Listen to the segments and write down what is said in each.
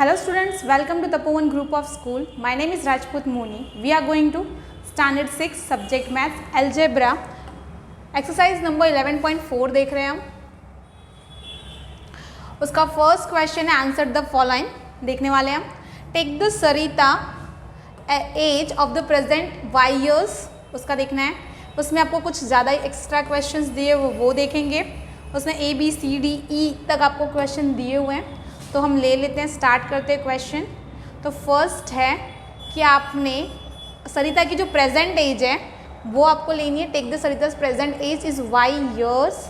Hello students, welcome to Tapovan group of school. My name is Rajput Moni. We are going to standard 6 subject maths algebra exercise number 11.4 देख रहे हैं हम. उसका first question है answer the following देखने वाले हैं हम. Take the Sarita age of the present Y years उसका देखना है. उसमें आपको कुछ ज़्यादा एक्स्ट्रा क्वेश्चंस दिए वो देखेंगे. उसमें A B C D E तक आपको क्वेश्चन दिए हुए हैं. तो हम ले लेते हैं, स्टार्ट करते हैं क्वेश्चन. तो फर्स्ट है कि आपने सरिता की जो प्रेजेंट एज है वो आपको लेनी है. Take the Sarita's present age is Y years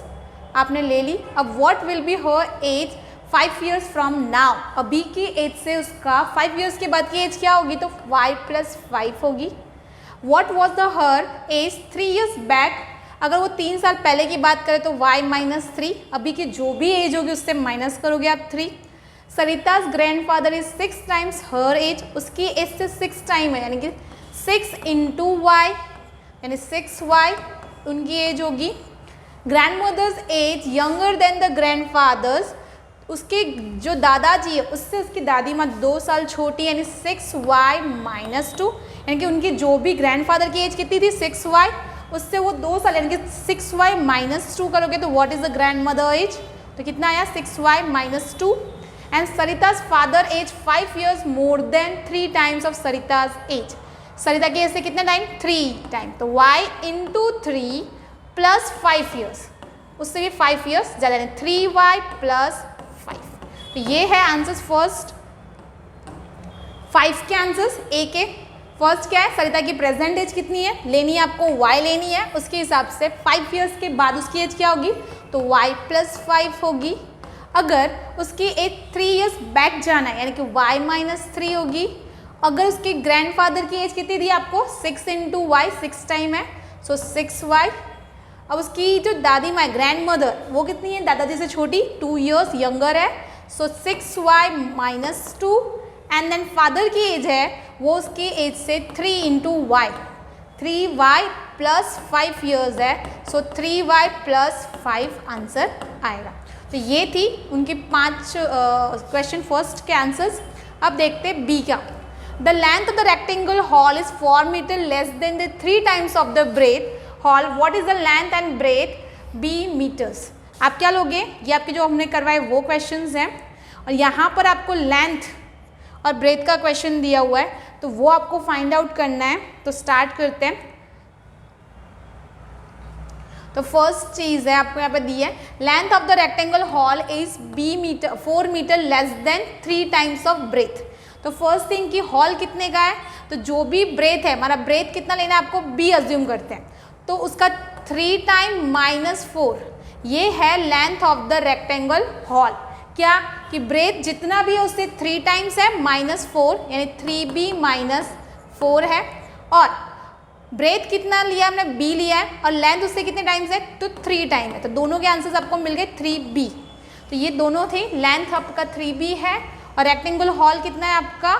आपने ले ली. अब what will be her age 5 years from now. अभी की एज से उसका 5 ईयर्स के बाद की एज क्या होगी, तो y + 5 होगी. What was the her age 3 years back. अगर वो 3 साल पहले की बात करें तो y - 3. अभी की जो भी एज होगी उससे माइनस करोगे आप 3. Sarita's grandfather is 6 times her age. उसकी एज से 6 टाइम है, यानी कि 6 × y यानी 6y उनकी एज होगी. Grandmother's age younger than the grandfather's. उसके जो दादाजी है उससे उसकी दादी माँ 2 साल छोटी, यानी 6y - 2. यानी कि उनकी जो भी ग्रैंडफादर की एज कितनी थी 6y, उससे वो 2 साल यानी कि 6y - 2 करोगे तो what is the grandmother age, तो कितना आया 6y - 2. एंड सरिता's father age 5 years more than 3 times of सरिता's एज. सरिता की एज से कितना टाइम 3 टाइम, तो y × 3 + 5 ईयर्स, उससे भी 5 ईयर्स ज़्यादा है 3y + 5. तो ये है आंसर्स. फर्स्ट 5 के आंसर्स ए के. फर्स्ट क्या है, सरिता की प्रेजेंट एज कितनी है लेनी है आपको, y लेनी है. उसके हिसाब से 5 ईयर्स के बाद उसकी एज क्या होगी, तो y + 5 होगी. अगर उसकी एज 3 ईयर्स बैक जाना है यानी कि y - 3 होगी. अगर उसके ग्रैंडफादर की एज कितनी दी आपको 6 × y 6 टाइम है, सो 6y. अब उसकी जो दादी माँ ग्रैंड मदर वो कितनी है, दादाजी से छोटी 2 ईयर्स यंगर है, सो 6y - 2. एंड देन फादर की एज है वो उसकी एज से 3 × y 3y + 5 ईयर्स है, सो 3y + 5 आंसर आएगा. तो ये थी उनकी 5 क्वेश्चन फर्स्ट के आंसर्स. अब देखते हैं बी का. The length of the rectangle hall is 4 meter less than the 3 times of the breadth hall. What is the length and breadth, B meters. आप क्या लोगे, ये आपके जो हमने करवाए वो क्वेश्चंस हैं, और यहाँ पर आपको लेंथ और ब्रेथ का क्वेश्चन दिया हुआ है, तो वो आपको फाइंड आउट करना है. तो स्टार्ट करते हैं. तो फर्स्ट चीज़ है आपको यहाँ पे दी है, length of the rectangle hall is 4 meter less than 3 times of breadth. तो फर्स्ट थिंग कि हॉल कितने का है, तो जो भी ब्रेथ है हमारा ब्रेथ कितना लेना है आपको, बी अज्यूम करते हैं, तो उसका 3 टाइम -4 ये है length of the rectangle hall. क्या कि ब्रेथ जितना भी है उससे 3 टाइम्स है -4 यानी 3b - 4 है. और ब्रेथ कितना लिया हमने, b लिया है, और लेंथ उससे कितने टाइम्स है, तो 3 टाइम है. तो दोनों के आंसर्स आपको मिल गए 3b. तो ये दोनों थे. लेंथ आपका 3b है और रेक्टेंगल हॉल कितना है आपका,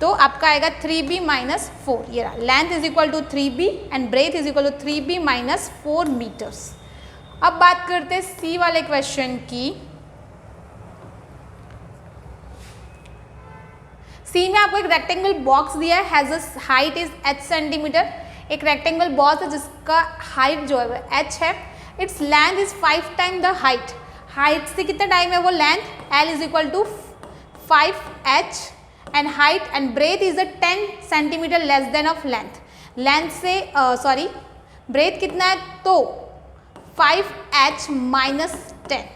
तो आपका आएगा 3b - 4. ये रहा, length is equal to 3b and breadth is equal to 3b - 4 meters. अब बात करते हैं सी वाले क्वेश्चन की. सी में आपको एक रेक्टेंगल बॉक्स दिया है, has a height is h centimeter. एक रेक्टेंगल बॉक्स है जिसका हाइट जो है वो h है. Its length is 5 time the height. Height से कितना टाइम है वो length, l is equal to 5h and height and breadth is 10 centimeter less than of length. Length से सॉरी ब्रेथ कितना है, तो 5h - 10.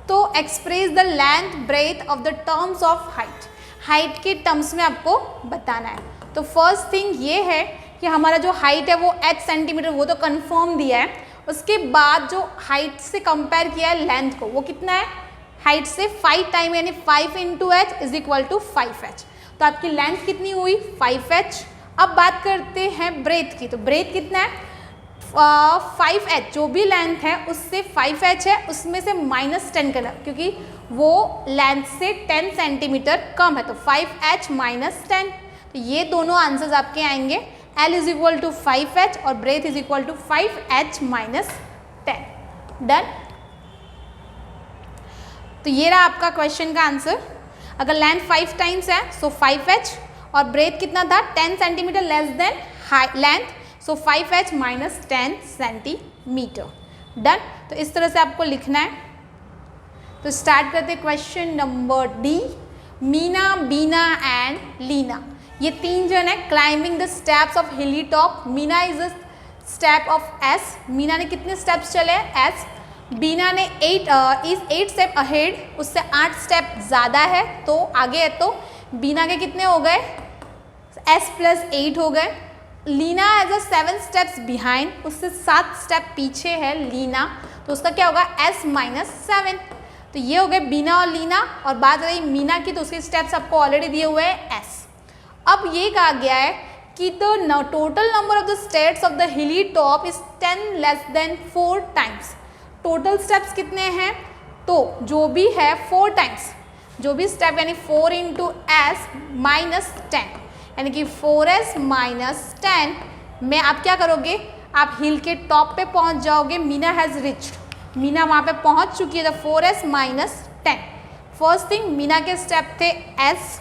तो express the length breadth of the terms of height. Height के terms में आपको बताना है. तो फर्स्ट थिंग ये है कि हमारा जो हाइट है वो h सेंटीमीटर, वो तो कंफर्म दिया है. उसके बाद जो हाइट से कंपेयर किया है लेंथ को, वो कितना है, हाइट से 5 टाइम यानी 5 × h is equal to 5h. तो आपकी लेंथ कितनी हुई 5h. अब बात करते हैं ब्रेथ की. तो ब्रेथ कितना है 5h. जो भी लेंथ है उससे 5h है, उसमें से -10 करना क्योंकि वो लेंथ से 10 सेंटीमीटर कम है, तो 5h - 10. तो ये दोनों आंसर्स आपके आएंगे. L is equal to 5h और breadth is equal to 5h - 10. Done. तो ये रहा आपका क्वेश्चन का आंसर. अगर लेंथ 5 टाइम्स है सो 5h, और ब्रेथ कितना था 10 सेंटीमीटर लेस देन लेंथ, सो 5h माइनस 10 सेंटीमीटर। डन। तो इस तरह से आपको लिखना है। तो स्टार्ट करते question number D. Meena, Beena and Leena, ये 3 जन है climbing the steps of hilly top. Meena is a step of S, Meena ने कितने स्टेप्स चले एस। बीना ने 8 स्टेप अहेड, उससे 8 स्टेप ज़्यादा है तो आगे है, तो बीना के कितने हो गए s प्लस 8 हो गए। Leena is a 7 steps behind, उससे 7 स्टेप पीछे है लीना, तो उसका क्या होगा s माइनस 7। तो ये हो गए बीना और लीना, और बात रही मीना की तो उसके स्टेप्स आपको ऑलरेडी दिए हुए हैं s। अब ये कहा गया है कि the total number of the steps of the hilly top is 10 less than 4 times. Total steps कितने हैं, तो जो भी है 4 टाइम्स, जो भी स्टेप यानी 4 इंटू एस माइनस 10, यानी कि 4s माइनस 10 में आप क्या करोगे, आप हिल के टॉप पे पहुंच जाओगे। मीना हैज़ रिच्ड, मीना वहाँ पे पहुंच चुकी है, तो 4s minus 10। First thing Meena के स्टेप थे s,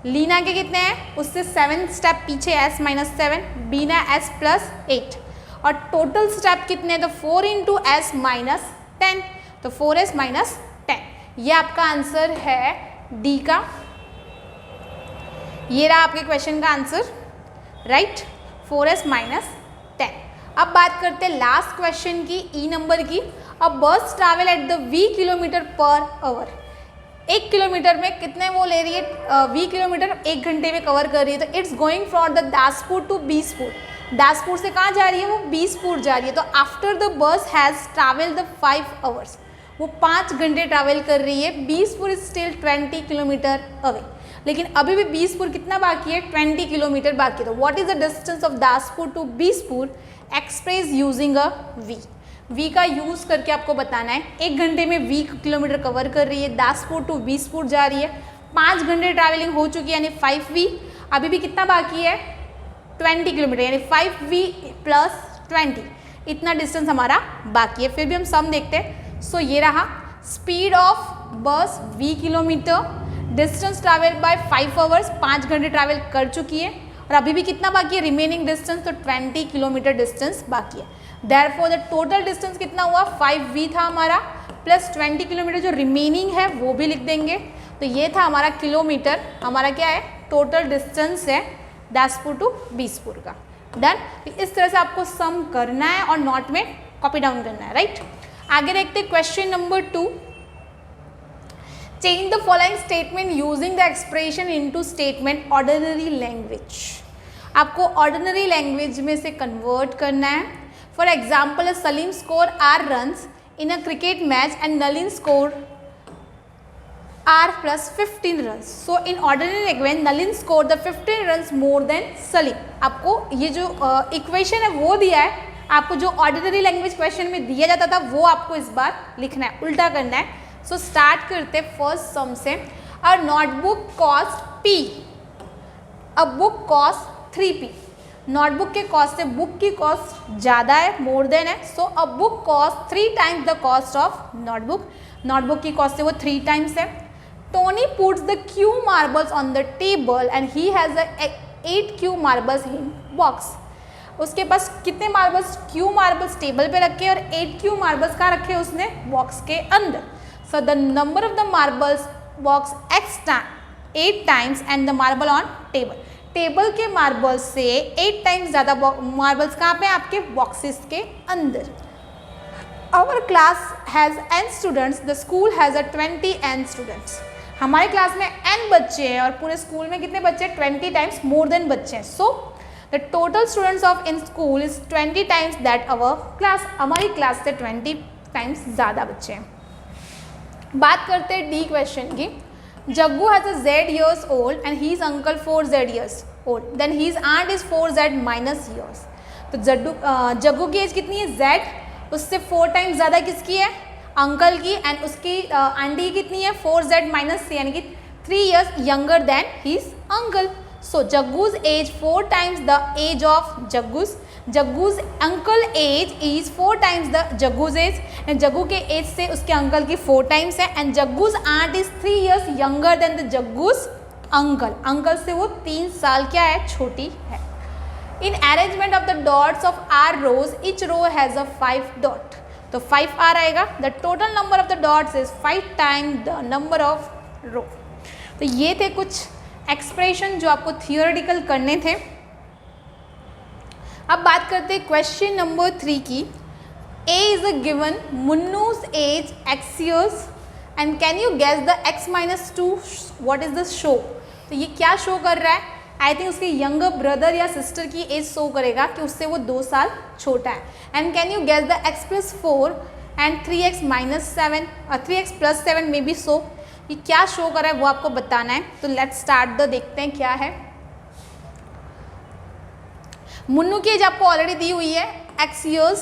लीना के कितने हैं, उससे 7 स्टेप पीछे s माइनस 7, बीना s प्लस 8, और टोटल स्टेप कितने हैं, तो 4 इंटू एस माइनस 10, तो 4s माइनस 10। ये आपका आंसर है डी का। ये रहा आपके क्वेश्चन का आंसर, राइट, 4s माइनस 10। अब बात करते हैं लास्ट क्वेश्चन की, ई नंबर की। अ बस travel at the v kilometre per hour, 1 kilometre में कितने वो ले रही है, 20 किलोमीटर 1 घंटे में कवर कर रही है। तो it's going from the Daspur to Bispur, Daspur से कहाँ जा रही है, वो बीसपुर जा रही है। तो after the bus has travel the 5 hours, वो 5 घंटे ट्रैवल कर रही है। बीसपुर इज स्टिल 20 किलोमीटर अवे, लेकिन अभी भी बीसपुर कितना बाकी है, 20 किलोमीटर बाकी है। तो what is the distance of Daspur to Bispur, express using a V का यूज़ करके आपको बताना है। 1 घंटे में 20 किलोमीटर कवर कर रही है, दासपुर टू बीसपुर जा रही है, 5 घंटे ट्रैवलिंग हो चुकी है यानी 5v, अभी भी कितना बाकी है 20 किलोमीटर, यानी 5v प्लस 20, इतना डिस्टेंस हमारा बाकी है। फिर भी हम सम देखते हैं। सो ये रहा स्पीड ऑफ बस v kilometre, distance travel by 5 hours, 5 घंटे ट्रैवल कर चुकी है, और अभी भी कितना बाकी है रिमेनिंग डिस्टेंस, तो 20 किलोमीटर डिस्टेंस बाकी है। देयरफॉर द टोटल डिस्टेंस कितना हुआ 5v था हमारा, प्लस 20 किलोमीटर जो रिमेनिंग है वो भी लिख देंगे। तो ये था हमारा किलोमीटर, हमारा क्या है टोटल डिस्टेंस है दासपुर टू बीसपुर का। डन। इस तरह से आपको सम करना है और नोट में कॉपी डाउन करना है, राइट। आगे देखते हैं question number 2। Change the following statement using the expression into statement ordinary language, आपको ऑर्डिनरी लैंग्वेज में से कन्वर्ट करना है। For example Salim score R runs in a cricket match and Nalin score R plus 15 runs. So in ordinary language, Nalin scored the 15 runs more than Salim. आपको ये जो equation है वो दिया है, आपको जो ऑर्डिनरी लैंग्वेज क्वेश्चन में दिया जाता था वो आपको इस बार लिखना है, उल्टा करना है। सो स्टार्ट करते फर्स्ट सम से। A notebook cost P, a book cost 3P। Notebook के कॉस्ट से बुक की कॉस्ट ज़्यादा है, मोर देन है, so a book cost 3 times the cost of notebook. Notebook की कॉस्ट से वो 3 times है। Tony puts the Q marbles on the table and he has a 8 Q marbles in box. उसके पास कितने marbles, Q marbles table पे रखे और 8 Q marbles कहाँ रखे उसने बॉक्स के अंदर। So the number of the marbles box 8 times and the marble on table, table के मार्बल्स से 8 टाइम्स ज़्यादा मार्बल्स कहाँ पे आपके बॉक्सेस के अंदर। Our class has n students, the school has a 20 n students. हमारे क्लास में n बच्चे हैं और पूरे स्कूल में कितने बच्चे, 20 टाइम्स मोर देन बच्चे हैं। So the total students of in school is 20 times that our class, हमारी क्लास से 20 टाइम्स ज़्यादा बच्चे हैं। बात करते हैं डी क्वेश्चन की। Jaggu has a z years old and his uncle 4z years old, then his aunt is 4z minus years. तो जग्गू की एज कितनी है z, उससे 4 टाइम्स ज़्यादा किसकी है, अंकल की, एंड उसकी आंटी कितनी है 4z माइनस सी, यानी कि 3 years younger than his uncle. So Jaggu's age 4 times the age of Jaggu's, Jaggu's uncle age is 4 times the Jaggu's age, and Jaggu के एज से उसके अंकल की 4 times है, and Jaggu's aunt is 3 years younger than the Jaggu's uncle, uncle से वो 3 साल क्या है, छोटी है। In arrangement of the dots of R rows each row has a 5 dot, तो 5 आर आएगा। The total number of the dots is 5 times the number of row. तो ये थे कुछ एक्सप्रेशन जो आपको थियोरेटिकल करने थे। अब बात करते हैं क्वेश्चन नंबर 3 की। A is a given Munnu's age x years and can you guess the x-2 what is the show. तो ये क्या शो कर रहा है, आई थिंक उसके यंगर ब्रदर या सिस्टर की एज शो करेगा कि उससे वो 2 साल छोटा है। And can you guess the x+4 and 3x-7 और 3x+7 में भी शो, ये क्या शो कर रहा है वो आपको बताना है। तो लेट्स स्टार्ट द, देखते हैं क्या है। मुन्नू की एज आपको ऑलरेडी दी हुई है x years,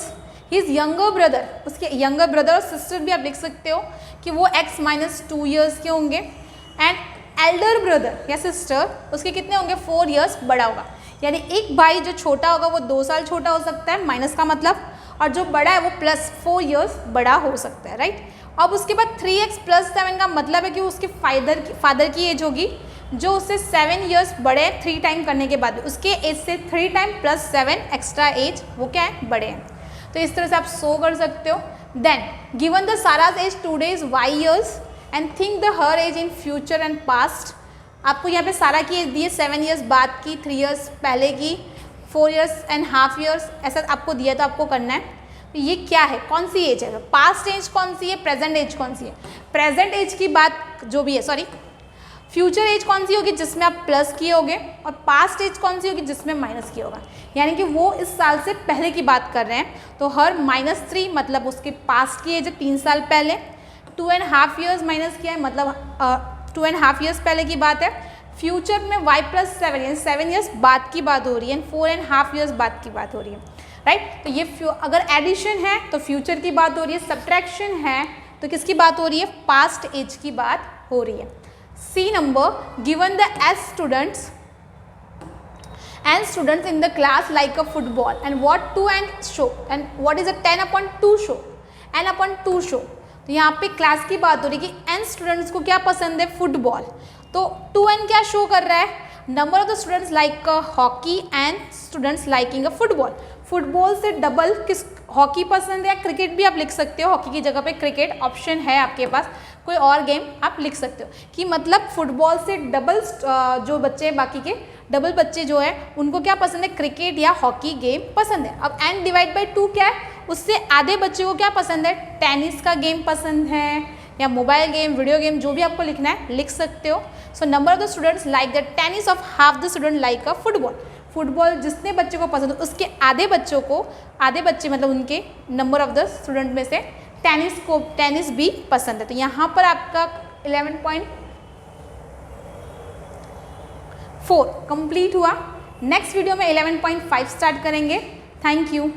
his younger brother, उसके यंगर ब्रदर और सिस्टर भी आप लिख सकते हो कि वो x-2 years के होंगे, एंड एल्डर ब्रदर या सिस्टर उसके कितने होंगे, 4 years बड़ा होगा। यानी एक भाई जो छोटा होगा वो 2 साल छोटा हो सकता है, माइनस का मतलब, और जो बड़ा है वो +4 years बड़ा हो सकता है, राइट। अब उसके बाद 3x+7 का मतलब है कि उसके फादर की एज होगी जो उससे 7 years बड़े हैं 3 टाइम करने के बाद, उसके एज से 3 टाइम +7 एक्स्ट्रा एज वो क्या है, बड़े हैं। तो इस तरह से आप शो कर सकते हो। Then given the Sara's age today is y years and think the her age in future and past. आपको यहाँ पे सारा की एज दी है 7 years बाद की, 3 years पहले की, 4 years years, ऐसा आपको दिया तो आपको करना है। तो ये क्या है, कौन सी एज है, पास्ट एज कौन सी है, प्रेजेंट एज कौन सी है। प्रेजेंट एज की बात जो भी है, सॉरी फ्यूचर एज कौन सी होगी जिसमें आप प्लस किए होगे, और पास्ट एज कौन सी होगी जिसमें माइनस किया होगा। यानी कि वो इस साल से पहले की बात कर रहे हैं, तो हर -3 मतलब उसके पास्ट की एज है 3 साल पहले, 2.5 years माइनस किया है मतलब 2.5 years पहले की बात है। फ्यूचर में y+7 यानी 7 years बाद की बात हो रही है, 4.5 years बाद की बात हो रही है, राइट। तो ये अगर एडिशन है तो फ्यूचर की बात हो रही है, सब्ट्रैक्शन है तो किसकी बात हो रही है, पास्ट एज की बात हो रही है। C number, given the S students in the class like a football and what 2 and show and what is a 10/2 show, n/2 show। तो यहाँ पे क्लास की बात हो रही है कि n स्टूडेंट्स को क्या पसंद है, फुटबॉल। तो 2n क्या शो कर रहा है, number of the students like hockey and students liking a football. Football से डबल किस, हॉकी पसंद है या क्रिकेट भी आप लिख सकते हो, हॉकी की जगह पे क्रिकेट ऑप्शन है आपके पास, कोई और गेम आप लिख सकते हो कि मतलब फुटबॉल से डबल जो बच्चे बाकी के डबल बच्चे जो है उनको क्या पसंद है, क्रिकेट या हॉकी गेम पसंद है। अब n/2 क्या है, उससे आधे बच्चे को क्या पसंद है, टेनिस का गेम पसंद है या मोबाइल गेम, वीडियो गेम, जो भी आपको लिखना है लिख सकते हो। So number of the students like the tennis of half the student like a football. Football जितने बच्चे को पसंद है उसके आधे बच्चे मतलब उनके नंबर ऑफ द स्टूडेंट में से टेनिस भी पसंद है। तो यहाँ पर आपका 11.4 कंप्लीट हुआ। नेक्स्ट वीडियो में 11.5 स्टार्ट करेंगे। Thank you.